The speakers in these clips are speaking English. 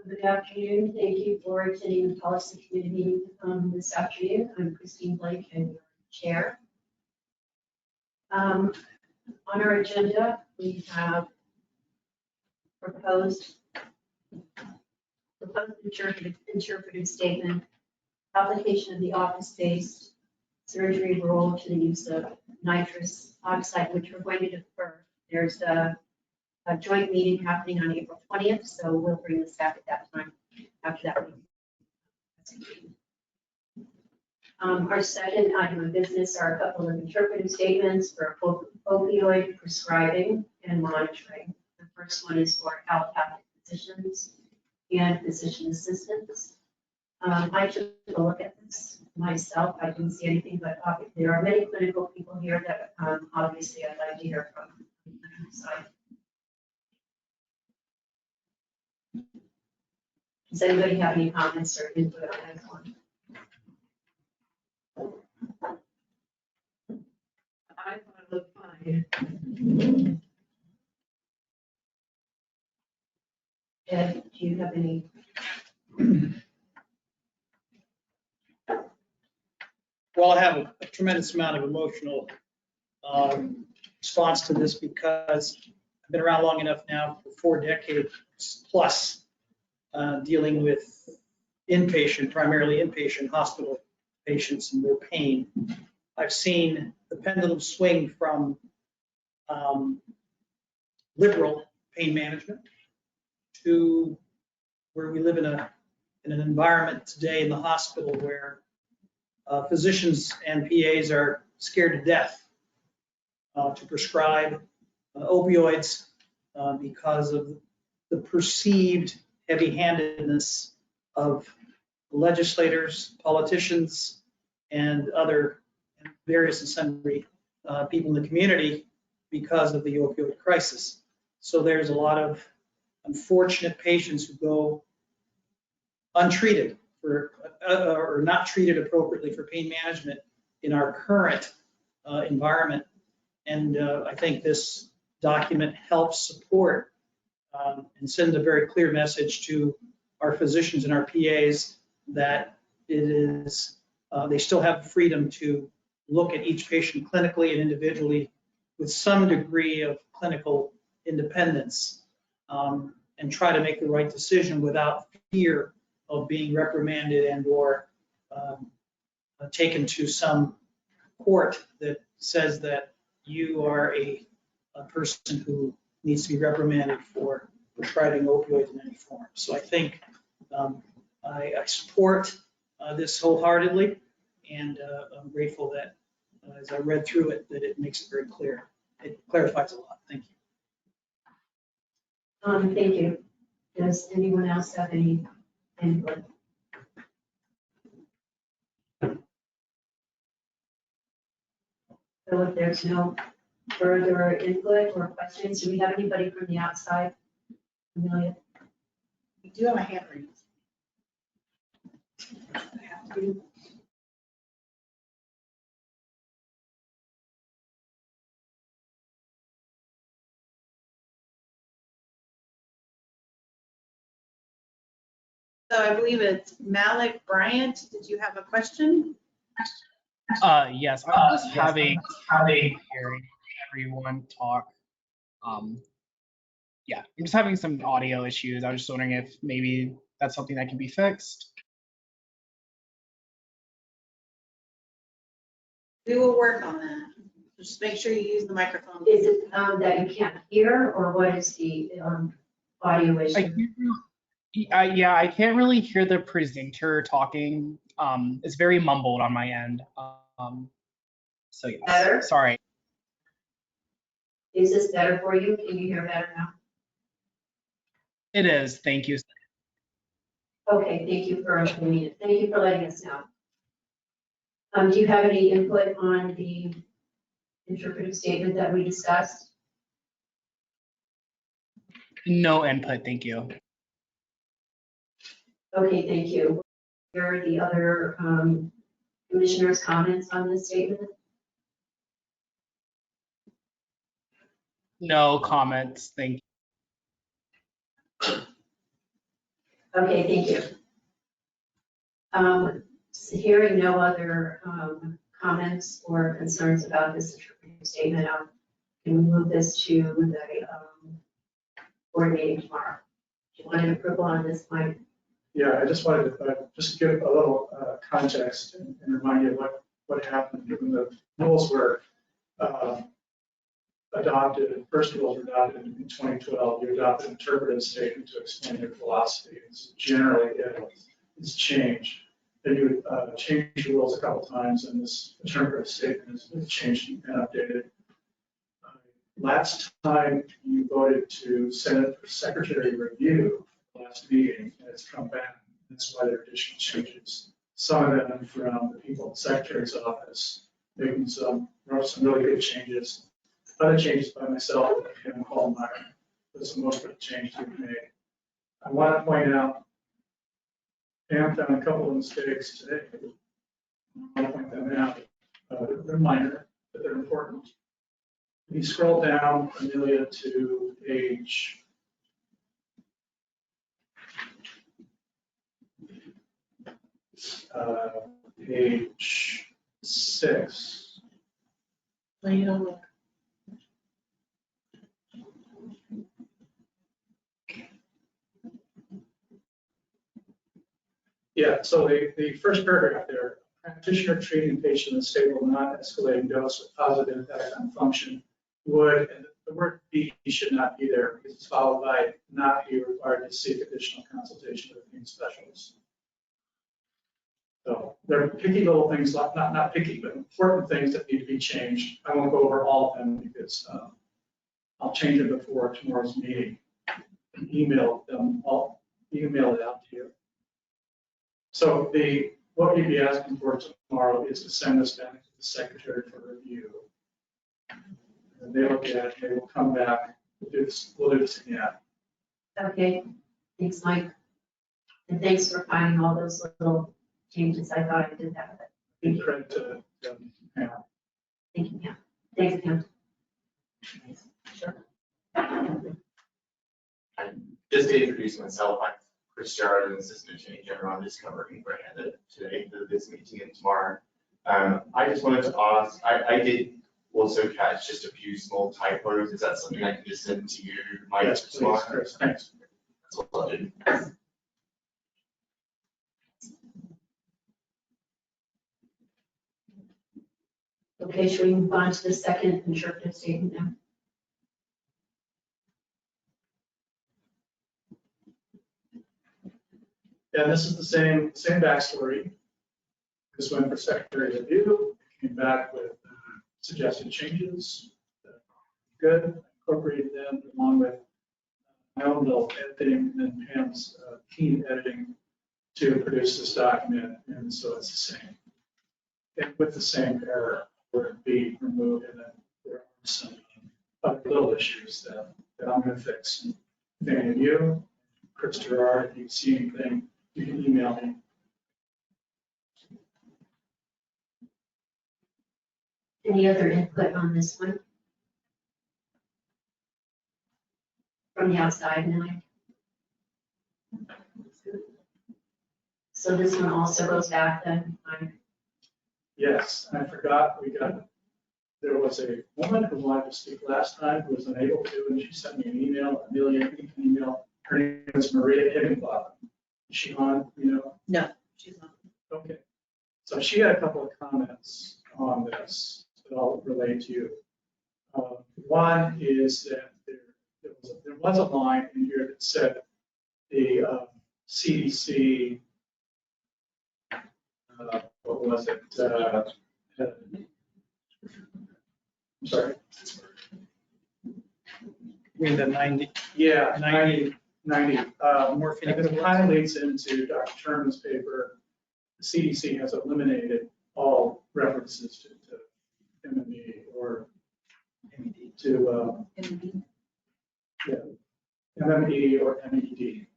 Good afternoon. Thank you for attending the policy committee meeting this afternoon. I'm Christine Blake and your chair. On our agenda, we have proposed interpretive statement, application of the office-based surgery rule to the use of nitrous oxide, which we're going to defer. There's a joint meeting happening on April 20th, so we'll bring this back at that time after that meeting. Our second item of business are a couple of interpretive statements for opioid prescribing and monitoring. The first one is for allopathic physicians and physician assistants. I took a look at this myself. I didn't see anything, but there are many clinical people here that obviously I'd like to hear from the clinical side. Does anybody have any comments or input on that one? I thought it looked fine. Ed, do you have any? Well, I have a tremendous amount of emotional response to this because I've been around long enough now for 4 decades plus dealing with primarily inpatient hospital patients and their pain. I've seen the pendulum swing from liberal pain management to where we live in an environment today in the hospital where physicians and PAs are scared to death to prescribe opioids because of the perceived heavy-handedness of legislators, politicians, and other various and sundry people in the community because of the opioid crisis. So there's a lot of unfortunate patients who go untreated or not treated appropriately for pain management in our current environment. And I think this document helps support and sends a very clear message to our physicians and our PAs that it is, they still have the freedom to look at each patient clinically and individually with some degree of clinical independence and try to make the right decision without fear of being reprimanded and or taken to some court that says that you are a person who needs to be reprimanded for prescribing opioids in any form. So I think I support this wholeheartedly, and I'm grateful that as I read through it, that it makes it very clear. It clarifies a lot. Thank you. Thank you. Does anyone else have any input? So if there's no further input or questions, do we have anybody from the outside? Amelia? We do have a hand raised. So I believe it's Malik Bryant. Did you have a question? Yes, I'm just having hearing everyone talk. Yeah, I'm just having some audio issues. I was just wondering if maybe that's something that can be fixed. We will work on that. Just make sure you use the microphone. Is it that you can't hear, or what is the audio issue? Yeah, I can't really hear the presenter talking. It's very mumbled on my end. So yes, Better? sorry. Is this better for you? Can you hear better now? It is, thank you. Okay, thank you for thank you for letting us know. Do you have any input on the interpretive statement that we discussed? No input, thank you. Okay, thank you. Here are the other commissioners' comments on this statement. No comments, thank you. Okay, thank you. So hearing no other comments or concerns about this interpretive statement, can we move this to the board meeting tomorrow? Do you want an approval on this, Mike? Yeah, I just wanted to just give a little context and remind you what happened when the rules were adopted. First rules were adopted in 2012. You adopted an interpretive statement to explain your philosophy. It's generally it's changed. Then you changed the rules a couple times, and this interpretive statement is changed and updated. Last time you voted to send it for secretary review last meeting, and it's come back. That's why there are additional changes. Some of them from the people in the secretary's office, making some really good changes. Other changes by myself and Paul Meyer. Those are most of the changes we've made. I want to point out, Pam found a couple of mistakes today. I want to point them out. They're minor, but they're important. If you scroll down, Amelia, to page page 6. Yeah, so the first paragraph there, practitioner treating patient with stable, non-escalating dose with positive impact on function would, and the word be should not be there because it's followed by not be required to seek additional consultation with a pain specialist. So there are picky little things, not picky, but important things that need to be changed. I won't go over all of them because I'll change them before tomorrow's meeting. Email them, I'll email it out to you. So what you'd be asking for tomorrow is to send this back to the secretary for review. And they look at it, they will come back, we'll do this again. Okay, thanks, Mike. And thanks for finding all those little changes. I thought I did that, but Give credit to Pam. thank you, Pam. Thanks, Pam. Sure. Just to introduce myself, I'm Chris Jarrett, an assistant attorney general. I'm just covering Brandon today for this meeting and tomorrow. I just wanted to ask, I did also catch just a few small typos. Is that something I can just send to you? Yes, please, Chris, thanks. That's all I did. Okay, should we move on to the second interpretive statement now? And this is the same backstory. This went for secretary review, came back with suggested changes. Good, incorporated them along with my own little editing and then Pam's keen editing to produce this document. And so it's the same. And with the same error, word B removed, and then there are some other little issues that I'm going to fix. If any of you, Chris Gerard, if you see anything, you can email me. Any other input on this one? From the outside, Millie? So this one also goes back then? Yes, I forgot, there was a woman who wanted to speak last time who was unable to, and she sent me an email, Amelia, you can email. Her name is Maria Higginbotham. Is she on, you know? No, she's not. Okay. So she had a couple of comments on this that I'll relate to you. One is that there was a line in here that said the CDC, what was it? I'm sorry. I mean, the 90, Yeah, 90. morphine And it kind of leads into Dr. Sherman's paper. The CDC has eliminated all references to MME or to MME or MED.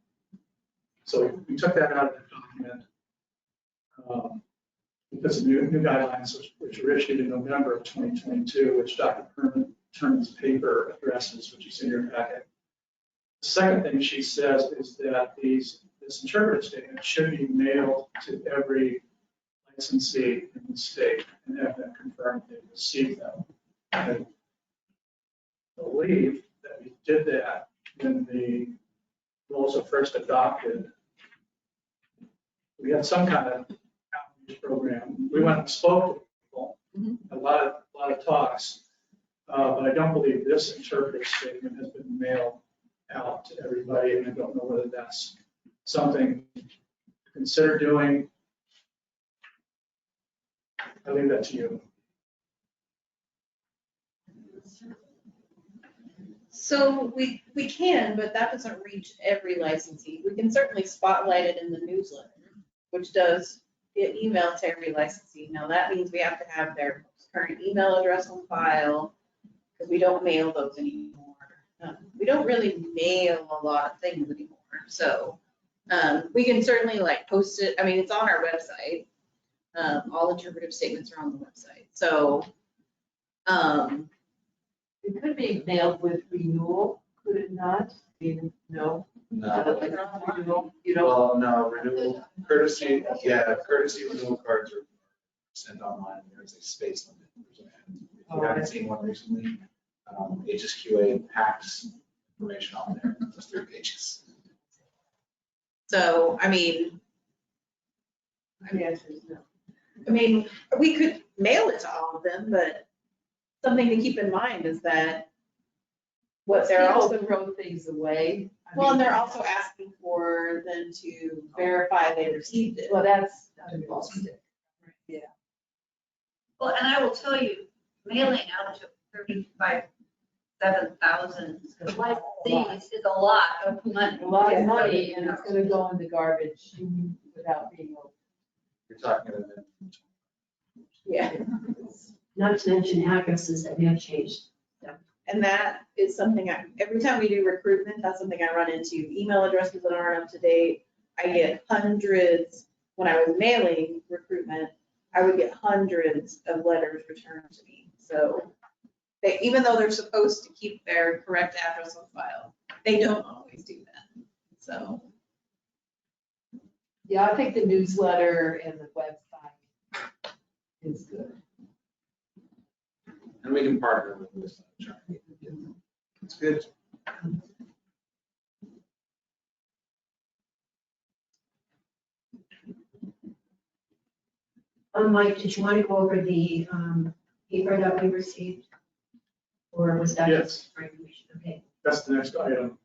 So we took that out of the document because of new guidelines which were issued in November of 2022, which Dr. Sherman's paper addresses, which is in your packet. The second thing she says is that this this interpretive statement should be mailed to every licensee in the state and have them confirm they received them. I believe that we did that when the rules were first adopted. We had some kind of outreach program. We went and spoke to people, a lot of talks, but I don't believe this interpretive statement has been mailed out to everybody, and I don't know whether that's something to consider doing. I leave that to you. So we can, but that doesn't reach every licensee. We can certainly spotlight it in the newsletter, which does get emailed to every licensee. Now, that means we have to have their current email address on file, because we don't mail those anymore. We don't really mail a lot of things anymore, so we can certainly like post it. I mean, it's on our website. All interpretive statements are on the website, so It could be mailed with renewal, could it not? No. No. Renewal, you know, Well, no, renewal, courtesy, yeah, courtesy renewal cards are sent online. There's a space limit. If you haven't seen one recently, HSQA packs information on there, just 3 pages. so I mean, the answer is no. we could mail it to all of them, but something to keep in mind is that what they're People also, throw things away. I well, and mean, they're also asking for them to verify they received it. Well, that's unrealistic. Yeah. Well, and I will tell you, mailing out to 7,000 licensees is a lot of money. A lot of money, and it's gonna go in the garbage without being opened. You're talking about Yeah. Not to mention addresses that may have changed. And that is something every time we do recruitment, that's something I run into. Email addresses that aren't up to date. I get hundreds, when I was mailing recruitment, I would get hundreds of letters returned to me. So even though they're supposed to keep their correct address on file, they don't always do that. So, Yeah, I think the newsletter and the website is good. and we can partner with this. It's good. Mike, did you want to go over the paper that we received? Or was that Yes. just for information? Okay. That's the next item.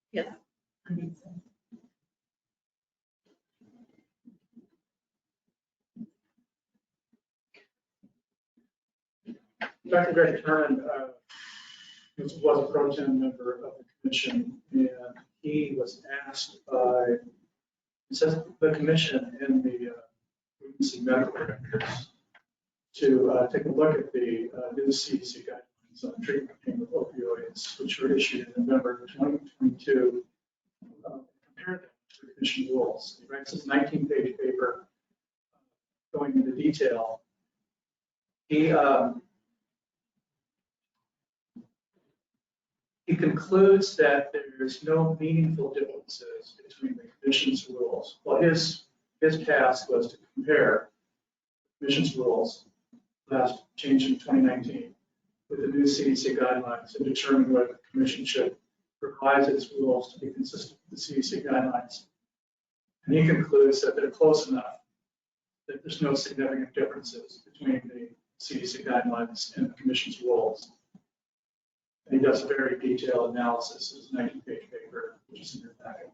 I think so. Dr. Greg Turn was a pro tem member of the commission, and he was asked by, it says the commission and the WMC medical directors to take a look at the new CDC guidelines on treatment with opioids, which were issued in November 2022. Compare them to the commission rules. He writes this 19-page paper going into detail. He concludes that there's no meaningful differences between the commission's rules. Well, his task was to compare the commission's rules, last changed in 2019, with the new CDC guidelines and determine whether the commission should revise its rules to be consistent with the CDC guidelines. And he concludes that they're close enough, that there's no significant differences between the CDC guidelines and the commission's rules. And he does a very detailed analysis of his 19-page paper, which is in your packet.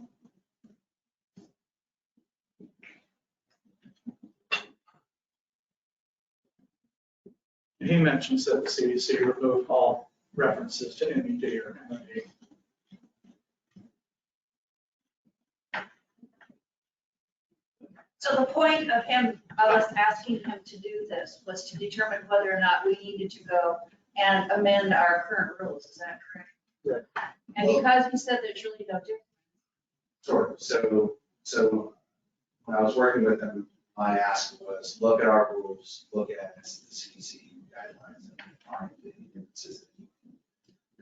And he mentions that the CDC removed all references to MED or MMD. So the point of us asking him to do this was to determine whether or not we needed to go and amend our current rules, is that correct? Right. And because he said there's really no difference. Sort of. So when I was working with them, my ask was look at our rules, look at the CDC guidelines, and find any differences that you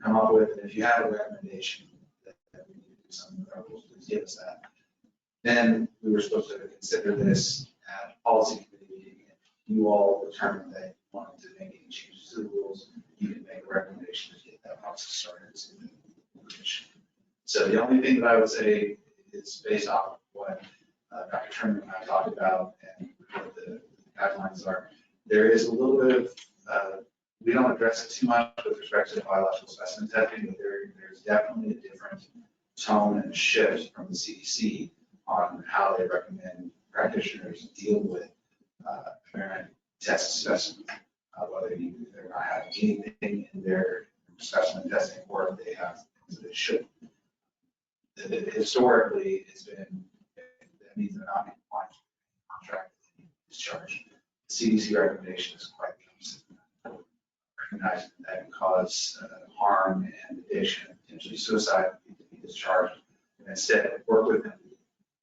can come up with. And if you have a recommendation that we need to do something with our rules, please give us that. Then we were supposed to consider this at policy committee meeting. You all determined that you wanted to make any changes to the rules. You can make a recommendation to get that process started. So the only thing that I would say is based off of what Dr. Turner and I talked about and what the guidelines are, there is a little bit of, we don't address it too much with respect to biological specimen testing, but there's definitely a different tone and shift from the CDC on how they recommend practitioners deal with apparent test specimens, whether they're not having anything in their specimen testing or if they have things that they should. Historically, it's been, that means they're not in compliance with the contract discharge. The CDC recommendation is quite the opposite. Recognizing that can cause harm and addiction, potentially suicide, to be discharged, and instead work with them,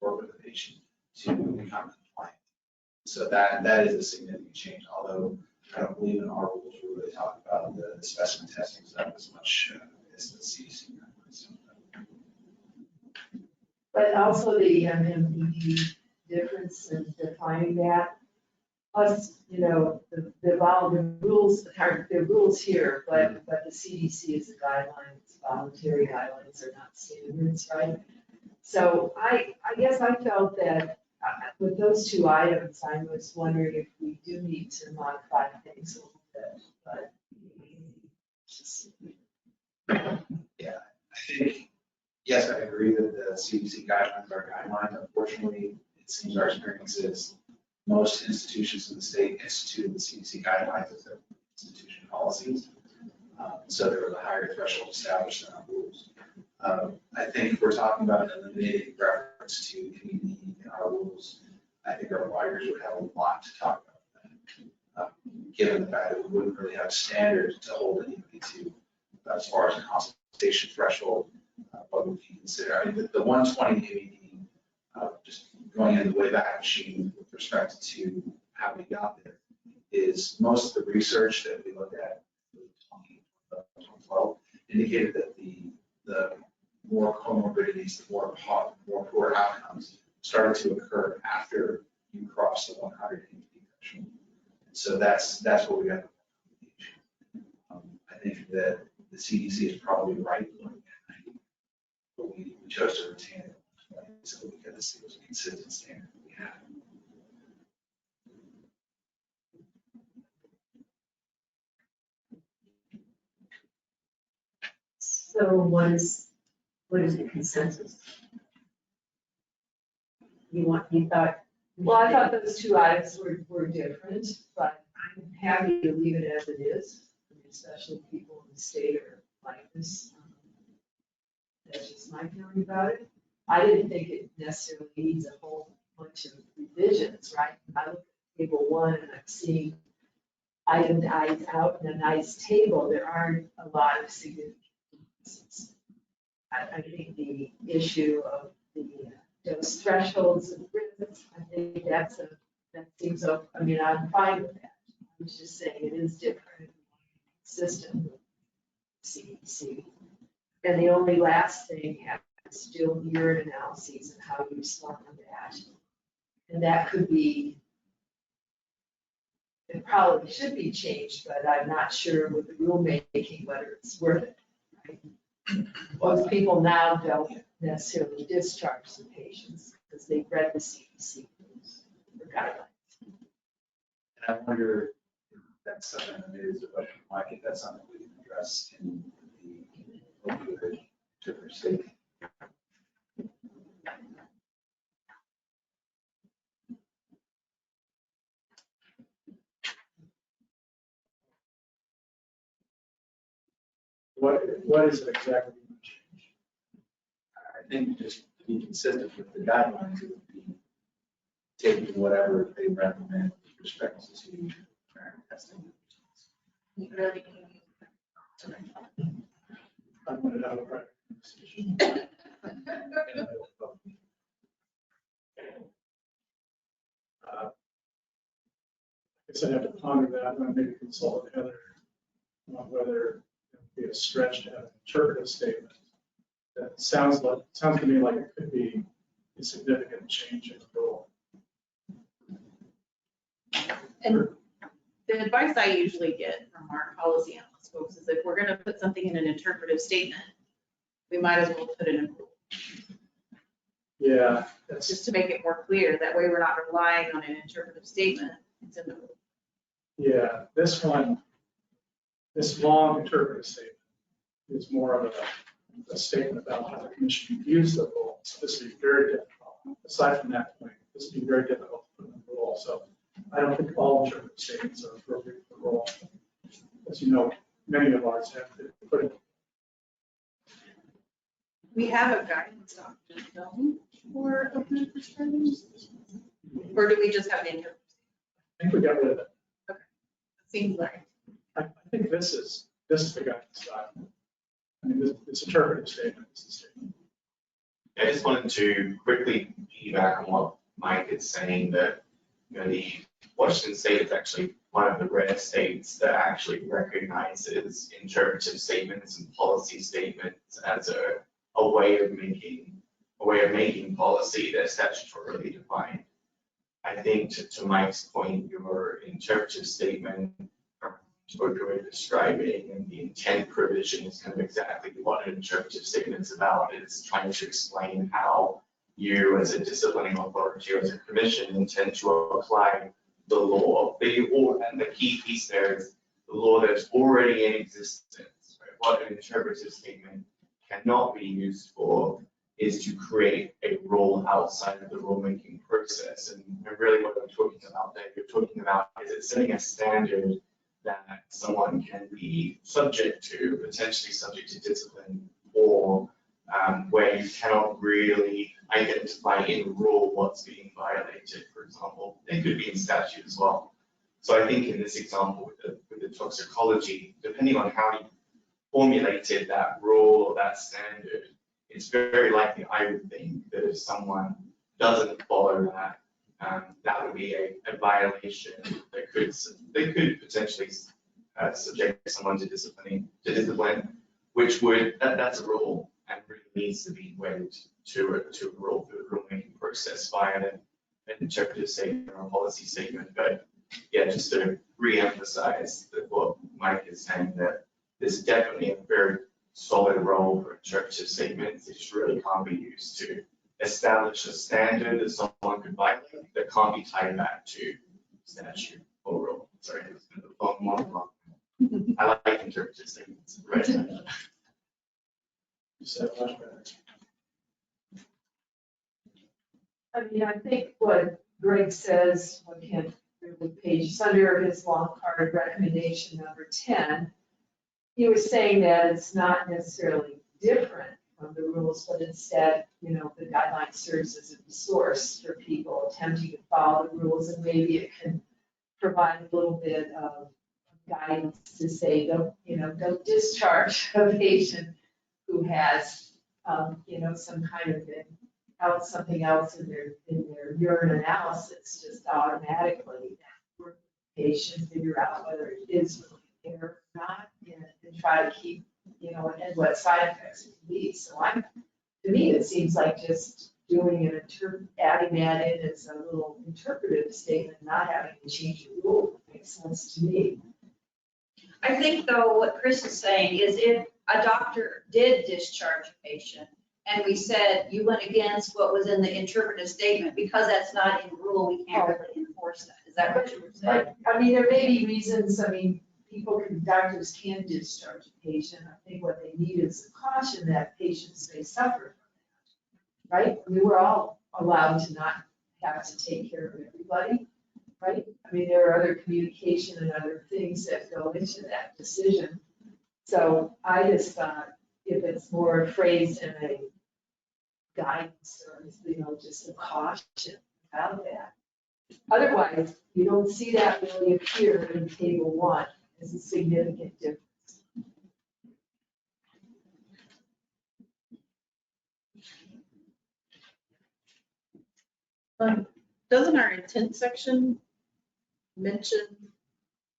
work with the patient to become compliant. So that is a significant change, although I don't believe in our rules we really talk about the specimen testing stuff as much as the CDC guidelines. But also the MMPD difference in defining that. Plus, you know, the rules, the rules here, but the CDC is a guideline, it's voluntary guidelines, are not standards, right? So I guess I felt that with those two items, I was wondering if we do need to modify things a little bit, but. Yeah, I think, yes, I agree that the CDC guidelines are guidelines. Unfortunately, it seems our experience is most institutions in the state instituted the CDC guidelines as their institution policies. So there was a higher threshold established in our rules. I think if we're talking about eliminating reference to community in our rules, I think our providers would have a lot to talk about that. Given the fact that we wouldn't really have a standard to hold anybody to as far as a consultation threshold, what would you consider? I mean, the 120 ABD, just going in the way back machine with respect to how we got there, is most of the research that we looked at in 2012 indicated that the more comorbidities, the more poor outcomes started to occur after you cross the 100 ABD threshold. And so that's what we got. I think that the CDC is probably right, but we chose to retain it so we get this was a consistent standard we have. So what is the consensus? You thought? Well, I thought those two items were different, but I'm happy to leave it as it is, especially people in the state are like this. That's just my feeling about it. I didn't think it necessarily needs a whole bunch of revisions, right? I look at table 1 and I'm seeing itemized out in a nice table. There aren't a lot of significant differences. I think the issue of the dose thresholds and risks, I think that seems, I mean, I'm fine with that. I was just saying it is different system with CDC. And the only last thing is still urine analyses and how you respond to that. And that could be, it probably should be changed, but I'm not sure with the rulemaking whether it's worth it. Right? Most people now don't necessarily discharge the patients because they've read the CDC rules or guidelines. And I wonder if that's something that is a question, Mike, if that's something we can address in the opioid different state. What is it exactly you want to change? I think just to be consistent with the guidelines, it would be taking whatever they recommend with respect to parent testing. You really can. I wanted to have a private conversation. I guess I'd have to ponder that and maybe consult with Heather on whether it would be a stretch to have an interpretive statement. That sounds to me like it could be a significant change in the rule. And the advice I usually get from our policy analyst folks is if we're gonna put something in an interpretive statement, we might as well put it in rule, Yeah, that's, just to make it more clear. That way we're not relying on an interpretive statement. It's in the rule. yeah, this one, this long interpretive statement is more of a statement about how the commission views the rule. So this would be very difficult. Aside from that point, this would be very difficult to put in the rule. So I don't think all interpretive statements are appropriate for the rule. As you know, many of ours have to put it. We have a guidance document, don't we, for open prescribing? Or do we just have the interpretive? I think we got rid of it. It seems like. I think this is the guidance document. I mean, this interpretive statement is the statement. I just wanted to quickly piggyback on what Mike is saying, that, you know, the Washington State is actually one of the rare states that actually recognizes interpretive statements and policy statements as a way of making policy that's statutorily defined. I think to Mike's point, your interpretive statement or opioid prescribing and the intent provision is kind of exactly what an interpretive statement is about. It's trying to explain how you as a disciplining authority or as a commission intend to apply the law. And the key piece there is the law that's already in existence. Right? What an interpretive statement cannot be used for is to create a rule outside of the rulemaking process. And really what I'm talking about there, you're talking about is it setting a standard that someone can be subject to, potentially subject to discipline, or where you cannot really identify in rule what's being violated, for example. It could be in statute as well. So I think in this example with the toxicology, depending on how you formulated that rule or that standard, it's very likely, I would think, that if someone doesn't follow that, that would be a violation that could potentially subject someone to discipline, which would, that's a rule and really needs to be weighed to a rule through the rulemaking process via an interpretive statement or a policy statement. But yeah, just to re-emphasize that what Mike is saying, that there's definitely a very solid role for interpretive statements. It just really can't be used to establish a standard that someone could violate that can't be tied back to statute or rule. Sorry, it's been a long monologue. I like interpretive statements. Right. You said it much better. I mean, I think what Greg says, I can't remember the page, it's under his long card recommendation number 10. He was saying that it's not necessarily different from the rules, but instead, you know, the guideline serves as a source for people attempting to follow the rules, and maybe it can provide a little bit of guidance to say, don't discharge a patient who has, some kind of something else in their urine analysis, just automatically work with the patient, figure out whether it is really there or not, and try to keep, and what side effects it can be. So to me, it seems like just doing adding that in as a little interpretive statement, not having to change the rule, makes sense to me. I think though, what Chris is saying is if a doctor did discharge a patient and we said you went against what was in the interpretive statement, because that's not in rule, we can't really enforce that. Is that what you were saying? I mean, there may be reasons, doctors can discharge a patient. I think what they need is a caution that patients may suffer from that, right? I mean, we're all allowed to not have to take care of everybody, right? I mean, there are other communication and other things that go into that decision. So I just thought if it's more phrased in a guidance or, just a caution about that. Otherwise, you don't see that really appear in table 1 as a significant difference. Doesn't our intent section mention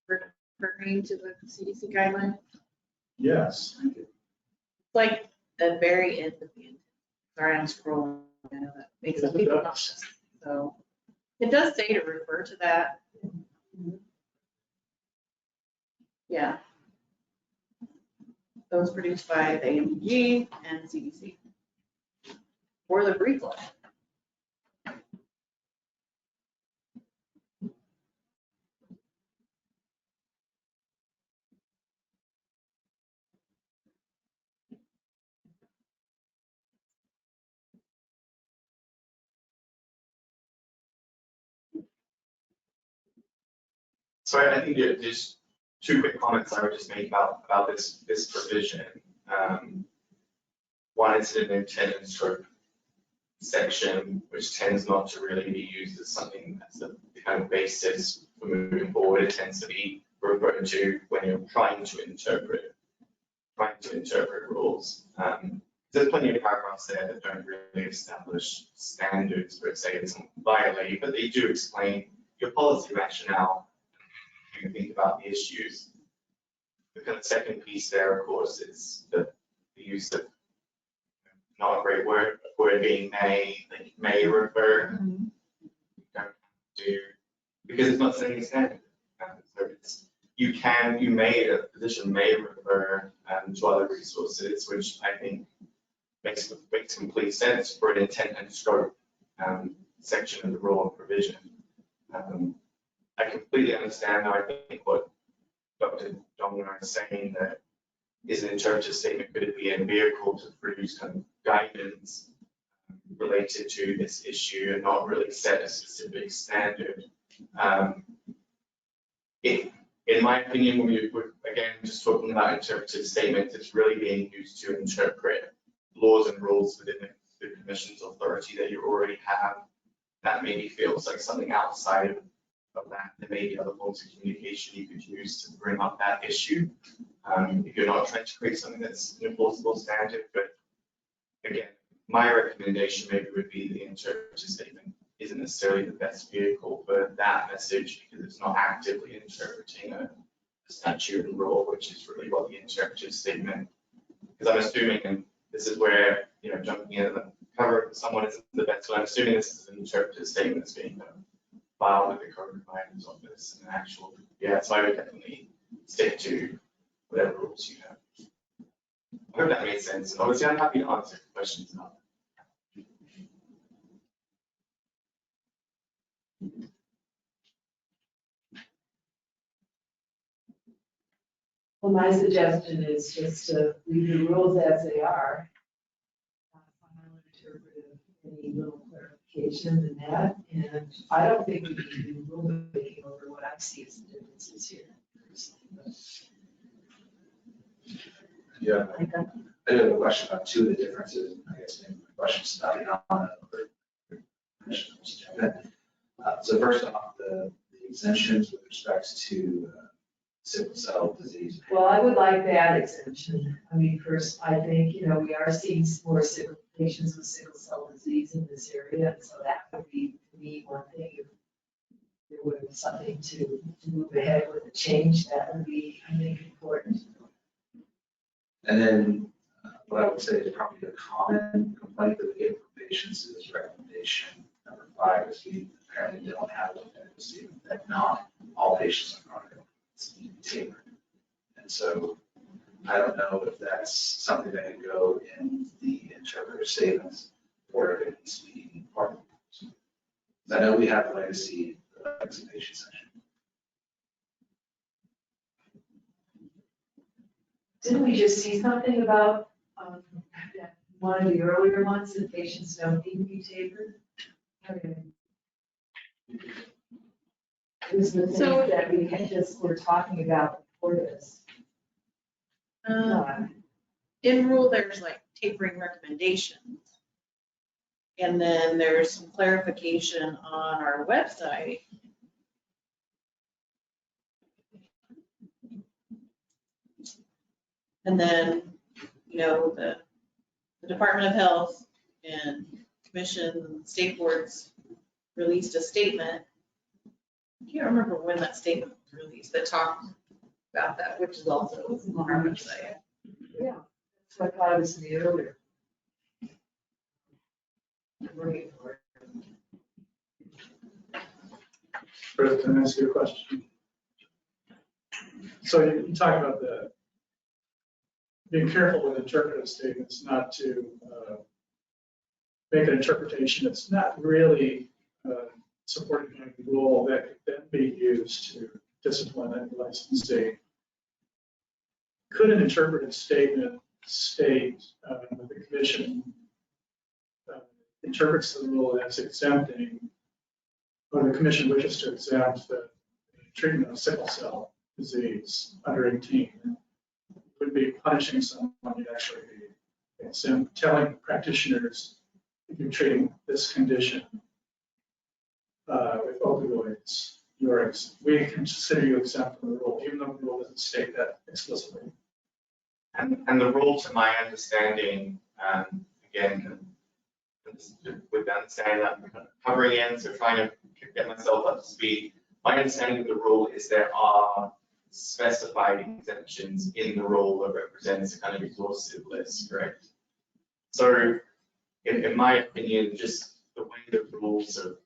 referring to the CDC guideline? Yes. Like the very end of the intent. Sorry, I'm scrolling I know that makes some people nauseous. So it does say to refer to that. Yeah. Those produced by the AMG and CDC. For the brief one. So I think there's two quick comments I would just make about this provision. One is an intent and scope section, which tends not to really be used as something that's the kind of basis for moving forward. It tends to be referred to when you're trying to interpret rules. There's plenty of paragraphs there that don't really establish standards per se, it doesn't violate, but they do explain your policy rationale. You can think about the issues. The kind of second piece there, of course, is the use of not a great word being may refer. You don't have to, because it's not setting a standard. So it's, a physician may refer to other resources, which I think makes complete sense for an intent and scope section of the rule and provision. I completely understand, though, I think what Dr. Domino is saying, that is an interpretive statement, could it be a vehicle to produce kind of guidance related to this issue and not really set a specific standard? In my opinion, when we're again just talking about interpretive statements, it's really being used to interpret laws and rules within the commission's authority that you already have. That maybe feels like something outside of that. There may be other forms of communication you could use to bring up that issue. If you're not trying to create something that's an enforceable standard, but again, my recommendation maybe would be the interpretive statement isn't necessarily the best vehicle for that message, because it's not actively interpreting a statute and rule, which is really what the interpretive statement, because I'm assuming, and this is where, jumping in the cover of someone isn't the best, but I'm assuming this is an interpretive statement that's being filed with the code provider's office and actual, so I would definitely stick to whatever rules you have. I hope that made sense. Obviously, I'm happy to answer questions about that. Well, my suggestion is just to leave the rules as they are. Final interpretive, any little clarification in that, and I don't think we need to do rule making over what I see as the differences here. Yeah, I do have a question about two of the differences. I guess maybe my question's starting on so first off, the exemptions with respect to sickle cell disease. Well, I would like that exemption. I mean, first, I think, we are seeing more patients with sickle cell disease in this area, and so that would be, to me, one thing. If there was something to move ahead with a change, that would be, I think, important. And then what I would say is probably a common complaint that we get from patients is recommendation number 5 is we apparently don't have a statement that not all patients are chronic illness need to be tailored. And so I don't know if that's something that can go in the interpreter statements or if it needs to be part of it. I know we have the legacy vaccination section. Didn't we just see something about one of the earlier ones that patients don't need to be tapered? It was the thing that we had just were talking about before this. In rule, there's like tapering recommendations. And then there's some clarification on our website. And then, the Department of Health and Commission and state boards released a statement. I can't remember when that statement was released that talked about that, which is also on our website. Yeah, that's what I thought it was in the earlier. Great. Chris, can I ask you a question? So you talk about being careful with interpretive statements, not to make an interpretation that's not really supported by the rule that could then be used to discipline any licensee. Could an interpretive statement state that the commission interprets the rule as exempting, or the commission wishes to exempt the treatment of sickle cell disease under 18, would be punishing someone, you'd actually be telling practitioners, if you're treating this condition with opioids, we consider you exempt from the rule, even though the rule doesn't state that explicitly. And the rule, to my understanding, again, with the understanding that I'm kind of covering in, so trying to get myself up to speed, my understanding of the rule is there are specified exemptions in the rule that represents a kind of exhaustive list, correct? So in my opinion, just the way the rules of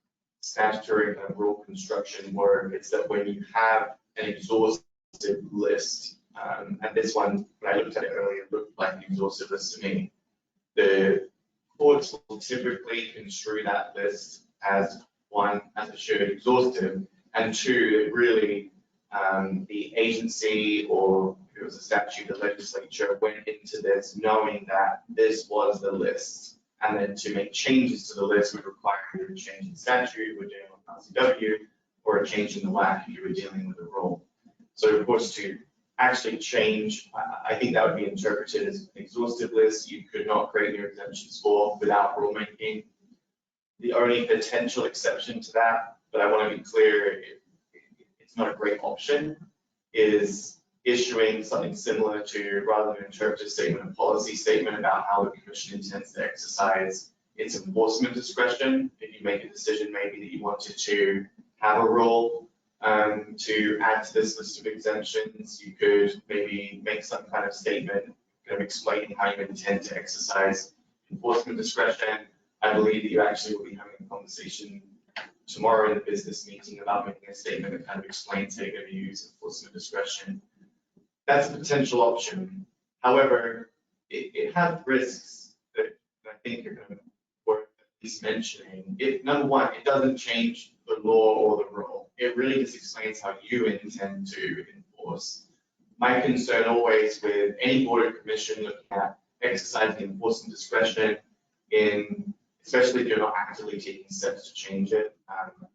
statutory kind of rule construction work, it's that when you have an exhaustive list, and this one, when I looked at it earlier, looked like an exhaustive list to me, the courts will typically construe that list as one, as it should, exhaustive, and two, that really the agency, or if it was a statute, the legislature went into this knowing that this was the list. And then to make changes to the list would require either a change in statute, we're dealing with RCW, or a change in the WAC if you were dealing with a rule. So of course, to actually change, I think that would be interpreted as an exhaustive list. You could not create your exemptions for without rulemaking. The only potential exception to that, but I want to be clear, it's not a great option, is issuing something similar to, rather than an interpretive statement, a policy statement about how the commission intends to exercise its enforcement discretion. If you make a decision maybe that you wanted to have a rule to add to this list of exemptions, you could maybe make some kind of statement kind of explaining how you intend to exercise enforcement discretion. I believe that you actually will be having a conversation tomorrow in the business meeting about making a statement that kind of explains how you're going to use enforcement discretion. That's a potential option. However, it has risks that I think are kind of worth at least mentioning. Number one, it doesn't change the law or the rule. It really just explains how you intend to enforce. My concern always with any board or commission looking at exercising enforcement discretion especially if you're not actively taking steps to change it,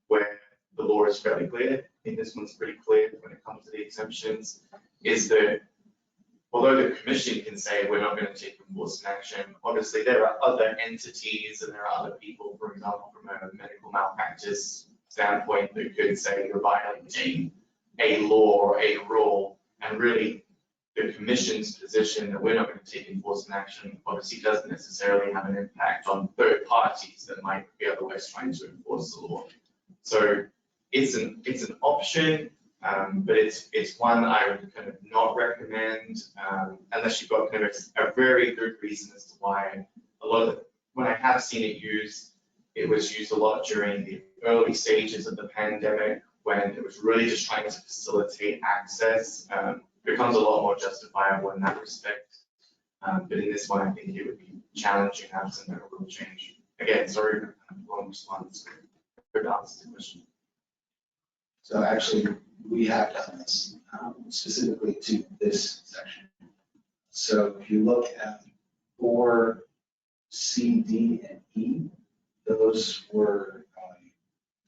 where the law is fairly clear. I think this one's pretty clear when it comes to the exemptions, is that although the commission can say we're not going to take enforcement action, obviously there are other entities and there are other people, for example, from a medical malpractice standpoint, that could say you're violating a law or a rule, and really the commission's position that we're not going to take enforcement action obviously doesn't necessarily have an impact on third parties that might be otherwise trying to enforce the law. So it's an option, but it's one I would kind of not recommend unless you've got kind of a very good reason as to why. When I have seen it used, it was used a lot during the early stages of the pandemic, when it was really just trying to facilitate access. Becomes a lot more justifiable in that respect. But in this one, I think it would be challenging absent a real change. Again, sorry for kind of long response, but good answer to the question. So actually, we have done this specifically to this section. So if you look at 4, C, D, and E, those were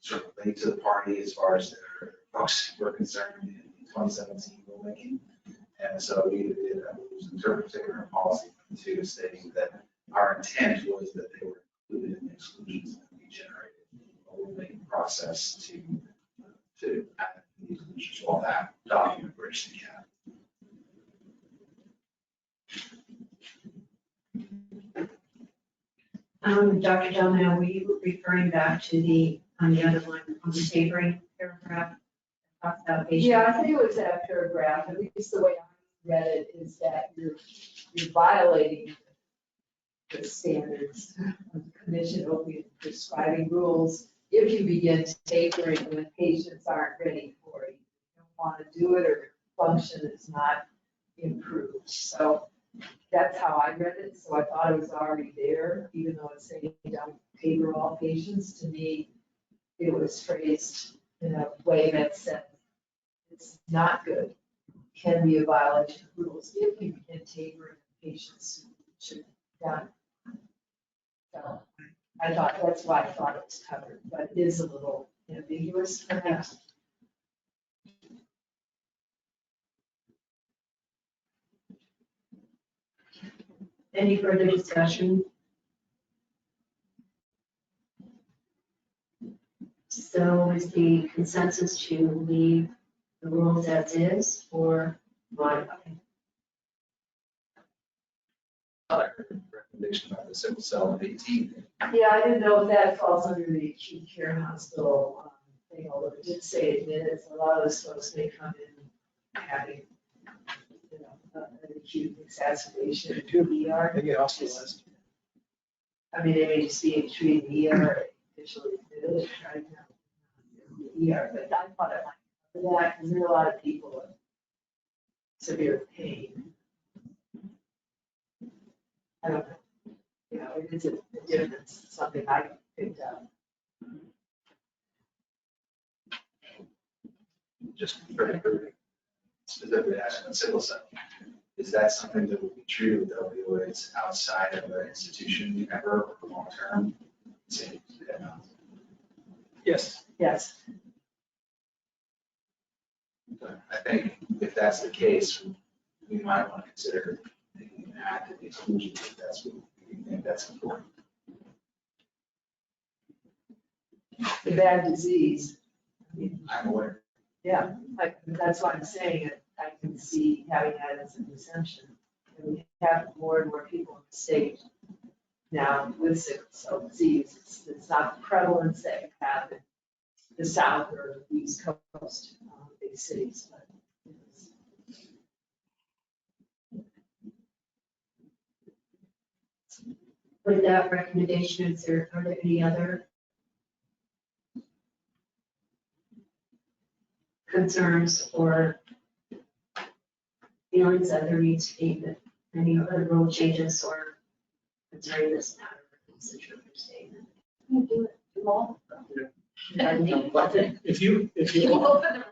sort of late to the party as far as their folks were concerned in 2017 rulemaking. And so we did interpreting our policy to stating that our intent was that they were included in the exclusions that we generated a rulemaking process to add the exclusions, all that document bridge the gap. Dr. Delano, were you referring back to the other one, on the tapering paragraph? Talks about patient. Yeah, I think it was that paragraph, at least the way I read it, is that you're violating the standards of commission opiate prescribing rules if you begin tapering when patients aren't ready for it. You don't want to do it or function is not improved. So that's how I read it. So I thought it was already there, even though it's saying don't taper all patients. To me, it was phrased in a way that said it's not good, can be a violation of rules if you begin tapering patients should be done. So I thought, that's why I thought it was covered, but it is a little ambiguous perhaps. Any further discussion? So is the consensus to leave the rules as is or modify? Recommendation about the sickle cell of 18. Yeah, I didn't know if that falls under the acute care hospital thing, although it did say it did. A lot of those folks may come in having, you know, an acute exacerbation in the ER. They get hospitalized. I mean, they may just be treated in the ER, officially admitted, right now, in the ER, but I thought it might cover that, because there are a lot of people with severe pain. I don't know, you know, it is a difference, something I picked up. Just for specifically asking on sickle cell, is that something that would be true with opioids outside of an institution ever or long term? Yes. Yes, But I think if that's the case, we might want to consider taking an active exclusion if that's what we think that's important. the bad disease. I mean, I'm aware. yeah, like, that's why I'm saying it, I can see having that as an exemption. And we have more and more people in the state now with sickle cell disease. It's not the prevalence that you have in the south or the east coast, big cities, but it's. With that recommendation, are there any other concerns or feelings that there needs to be any other rule changes or concerning this matter? It's a true statement. You do it, do all. Yeah. If you Open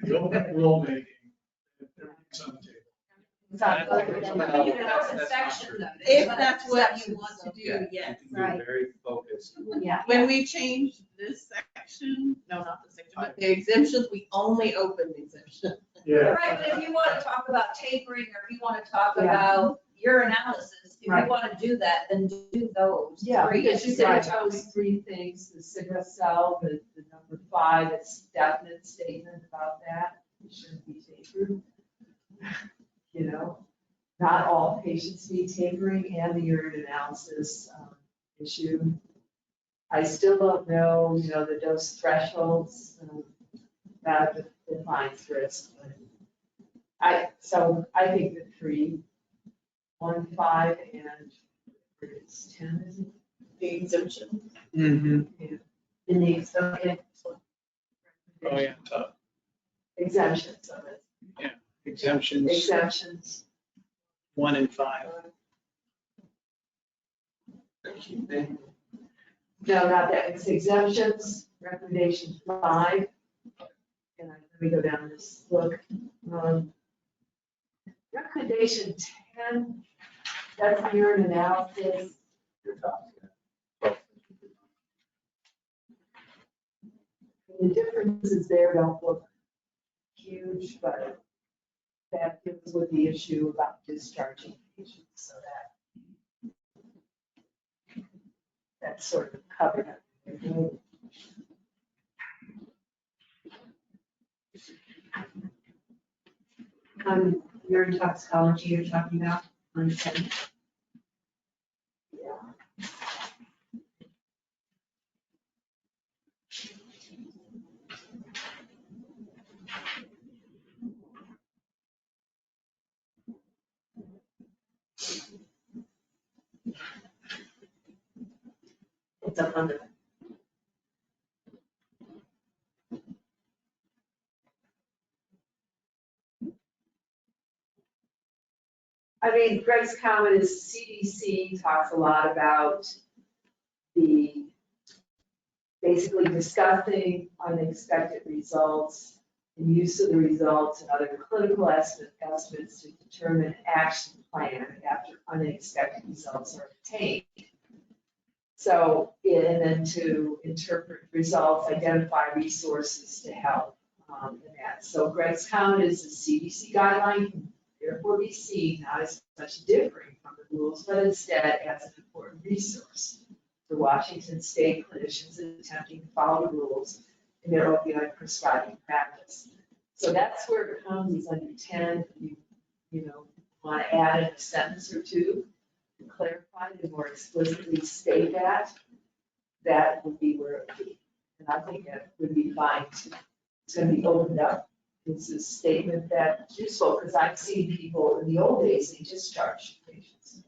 the open rulemaking, everything's on the table. It's not- room. You can open That's section not though. If that's what you want to do, Yeah, yes. you can be very focused. Yeah. When we changed this section, no, not the section, but the exemptions, we only opened the exemption. Yeah. Right, but if you want to talk about tapering, or if you want to talk Yeah. about your analysis, if Right. you want to do that, then do those. Yeah, three. because you said those three things, the sickle cell, the number 5, it's definite statement about that, it shouldn't be tapered. You know, not all patients need tapering, and the urine analysis issue. I still don't know, you know, the dose thresholds, that defines risk, but so I think the 3, 1, 5, and it's 10, isn't it? The exemption. Mm-hmm. In the, okay. Oh, yeah, tough. Exemptions of it. Exemptions, Exemptions. 1 and 5. No, not that, it's exemptions, recommendation 5. And let me go down this, look. Recommendation 10, that's urine analysis. The differences there don't look huge, but that deals with the issue about discharging patients, so that's sort of covered. Urine toxicology you're talking about on 10. Yeah. up on the, I mean, Greg's comment is CDC talks a lot about the, basically discussing unexpected results and use of the results and other clinical estimates to determine action plan after unexpected results are obtained. So, and then to interpret results, identify resources to help in that. So Greg's comment is the CDC guideline can therefore be seen not as much differing from the rules, but instead as an important resource for Washington state clinicians attempting to follow the rules in their opioid prescribing practice. So that's where it comes under 10. You know, want to add in a sentence or two to clarify and more explicitly state that would be where it would be. And I think that would be fine too. It's going to be opened up. It's a statement that's useful because I've seen people in the old days, they discharged patients.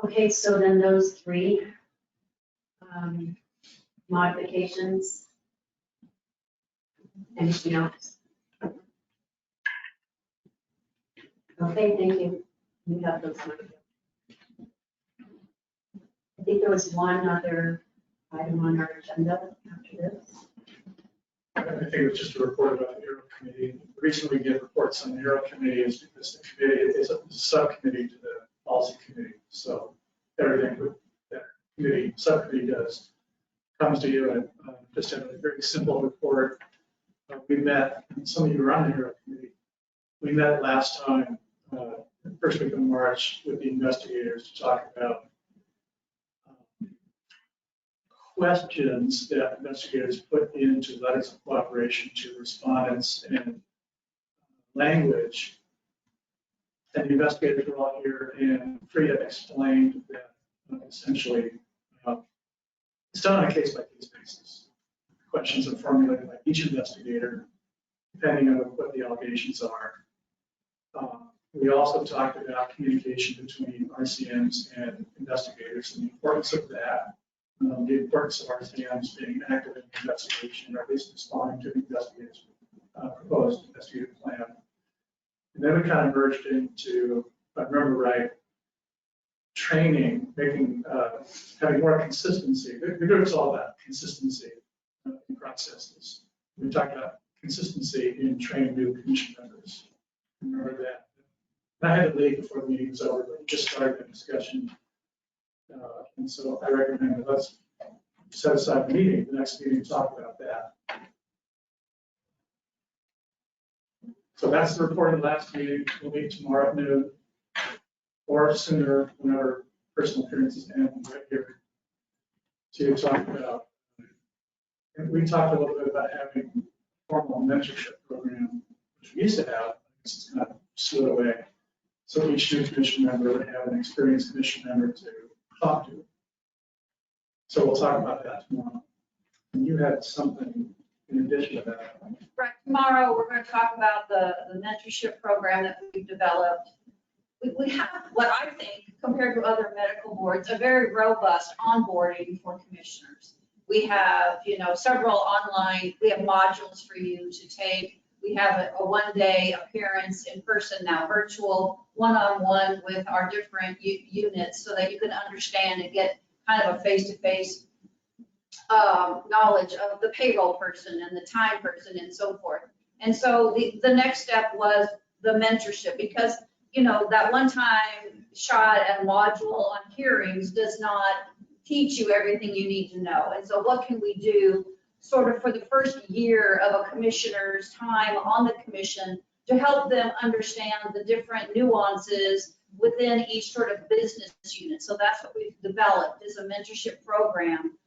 okay, so then those three modifications. Anything else? Okay, thank you. We have those. I think there was one other item on our agenda after this. I think it was just a report about the Aero Committee. The reason we get reports on the Aero Committee is because the committee is a subcommittee to the policy committee. So everything that committee, subcommittee does comes to you, and just have a very simple report. We met, and some of you were on the Aero Committee. We met last time, first week of March, with the investigators to talk about questions that investigators put into letters of cooperation to respondents and language. And the investigators were all here, and Frida explained that essentially it's done on a case-by-case basis. Questions are formulated by each investigator, depending on what the allegations are. We also talked about communication between RCMs and investigators and the importance of that. The importance of RCMs being active in the investigation, or at least responding to the investigators' proposed investigative plan. And then we kind of merged into, if I remember right, training, making, having more consistency. The group is all about consistency in processes. We talked about consistency in training new commission members. Remember that. I had to leave before the meeting was over, but we just started the discussion. And so I recommend that let's set aside the meeting, the next meeting, to talk about that. So that's the report of the last meeting. We'll meet tomorrow at noon or sooner, whenever personal appearances end right here to talk about. And we talked a little bit about having a formal mentorship program, which we used to have. It's kind of slid away. So each new commission member would have an experienced commission member to talk to. So we'll talk about that tomorrow. And you had something in addition to that. Right, tomorrow, we're going to talk about the mentorship program that we've developed. We have what I think, compared to other medical boards, a very robust onboarding for commissioners. We have, several online, we have modules for you to take. We have a one-day appearance in person, now virtual, one-on-one with our different units so that you can understand and get kind of a face-to-face knowledge of the payroll person and the time person and so forth. And so the next step was the mentorship, because, that one-time shot and module on hearings does not teach you everything you need to know. And so what can we do sort of for the first year of a commissioner's time on the commission to help them understand the different nuances within each sort of business unit. So that's what we've developed, is a mentorship program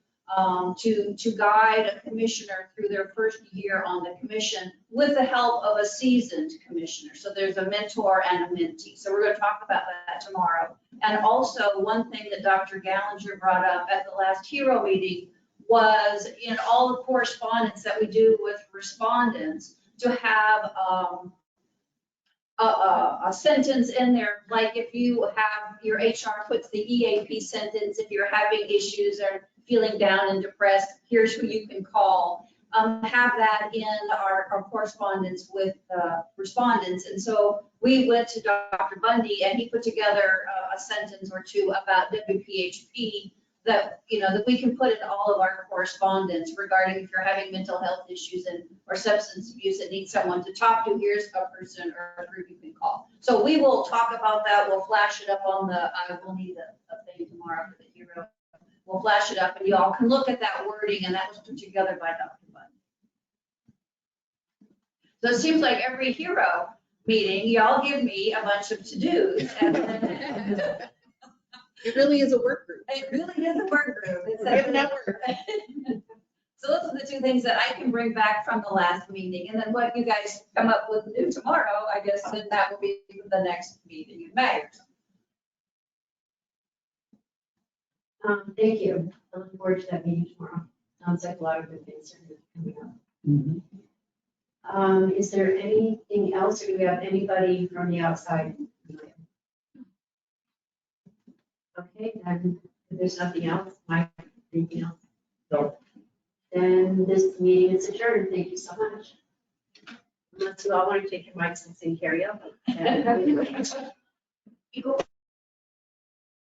to guide a commissioner through their first year on the commission with the help of a seasoned commissioner. So there's a mentor and a mentee. So we're going to talk about that tomorrow. And also, one thing that Dr. Gallinger brought up at the last HERO meeting was, in all the correspondence that we do with respondents, to have a sentence in there, like if you have, your HR puts the EAP sentence, if you're having issues or feeling down and depressed, here's who you can call. Have that in our correspondence with respondents. And so we went to Dr. Bundy and he put together a sentence or two about WPHP that, that we can put in all of our correspondence regarding if you're having mental health issues or substance abuse that needs someone to talk to, here's a person or a group you can call. So we will talk about that. We'll flash it up on we'll need a thing tomorrow for the hero. We'll flash it up and y'all can look at that wording, and that was put together by Dr. Bundy. So it seems like every hero meeting, y'all give me a bunch of to-dos. It really is a work group. It really is a work group. It's We have a network. So those are the two things that I can bring back from the last meeting. And then what you guys come up with new tomorrow, I guess then that will be the next meeting in May. Thank you. I look forward to that meeting tomorrow. Sounds like a lot of good things are coming up. Is there anything else, or do we have anybody from the outside? Okay, then if there's nothing else, Mike, anything else? No. Then this meeting is adjourned. Thank you so much. Unless you all want to take your mics and sing karaoke. You go